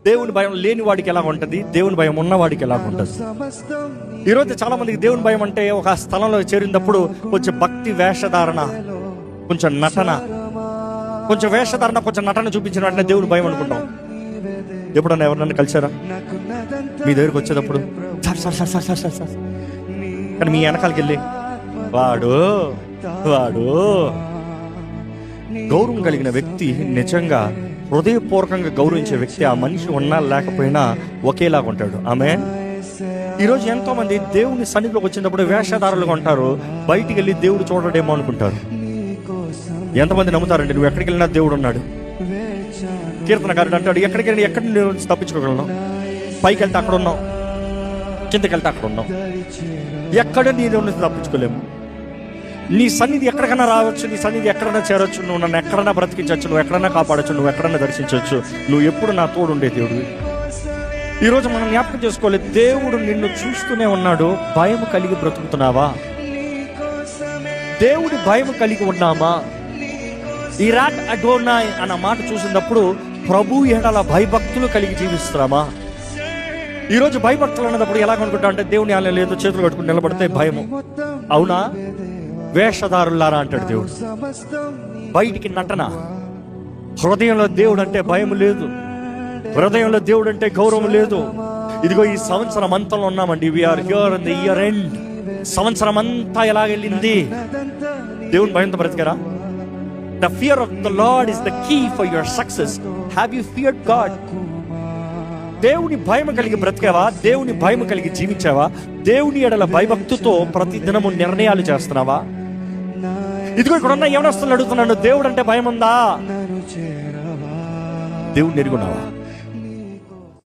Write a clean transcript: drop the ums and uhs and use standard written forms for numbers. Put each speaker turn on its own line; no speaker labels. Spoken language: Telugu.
దేవుని భయం లేని వాడికి ఎలా ఉంటుంది, దేవుని భయం ఉన్నవాడికి ఎలా ఉంటుంది? ఈరోజు చాలా మందికి దేవుని భయం అంటే ఒక స్థలంలో చేరినప్పుడు కొంచెం భక్తి వేషధారణ, కొంచెం నటన, కొంచెం వేషధారణ, కొంచెం నటన చూపించిన వెంటనే దేవుని భయం అనుకుంటాం. ఎప్పుడన్నా ఎవరన్నా కలిసారా? మీ దగ్గరికి వచ్చేటప్పుడు sir sir sir sir sir sir కానీ మీ వెనకాలకి వెళ్ళి వాడు గౌరవం కలిగిన వ్యక్తి, నిజంగా హృదయపూర్వకంగా గౌరవించే వ్యక్తి, ఆ మనిషి ఉన్నా లేకపోయినా ఒకేలాగా ఉంటాడు. ఆమేన్. ఈరోజు ఎంతో మంది దేవుని సన్నిధిలోకి వచ్చినప్పుడు వేషధారులుగా ఉంటారు, బయటికి వెళ్ళి దేవుడు చూడడేమో అనుకుంటారు. ఎంతమంది నమ్ముతారండి నువ్వు ఎక్కడికి వెళ్ళినా దేవుడు ఉన్నాడు? కీర్తనకారుడు అంటాడు, ఎక్కడికి వెళ్ళి ఎక్కడి నుంచి తప్పించుకోగలను? పైకి వెళ్తే అక్కడ ఉన్నాం, కిందకి వెళ్తే అక్కడ ఉన్నాం, ఎక్కడ నీ నుంచి తప్పించుకోలేము. నీ సన్నిధి ఎక్కడికైనా రావచ్చు, నీ సన్నిధి ఎక్కడైనా చేరొచ్చు, నువ్వు నన్ను ఎక్కడైనా బ్రతికించవచ్చు, నువ్వు ఎక్కడైనా కాపాడచ్చు, నువ్వు ఎక్కడైనా దర్శించవచ్చు. నువ్వు ఎప్పుడు నా తోడు ఉండే దేవుడు. ఈరోజు మనం జ్ఞాపకం చేసుకోవాలి, దేవుడు నిన్ను చూస్తూనే ఉన్నాడు. భయం కలిగి బ్రతుకుతున్నావా? దేవుడి భయం కలిగి ఉన్నామా? ఇరాట్ అడోనాయ్ అన్న మాట చూసినప్పుడు ప్రభు ఎడల భయభక్తులు కలిగి జీవిస్తున్నామా? ఈరోజు భయభక్తులు అన్నప్పుడు ఎలా అనుకుంటా అంటే దేవుని ఆలయం లేదు, చేతులు కట్టుకుని నిలబడితే భయము. అవునా? వేషధారులారా అంటాడు దేవుడు. బయటికి నటన, హృదయంలో దేవుడు అంటే భయం లేదు, హృదయంలో దేవుడు అంటే గౌరవం లేదు. ఇదిగో ఈ సంవత్సరం అంతంలో ఉన్నామండి. We're here in the year end. సంవత్సరం అంతా ఎలాగెళ్ళింది? దేవుని భయంతో బ్రతికారా? The fear of the Lord is the key for your success. Have you feared God? దేవుని భయం కలిగి బ్రతికావా? దేవుని భయం కలిగి జీవించావా? దేవుని ఎడల భయభక్తితో ప్రతి దినము నిర్ణయాలు చేస్తున్నావా? ఇదిగో ఇక్కడ ఉన్న యవనస్తులు అడుగుతున్నాను, దేవుడు అంటే భయం ఉందా? దేవుడిని ఎరుగున్నావా?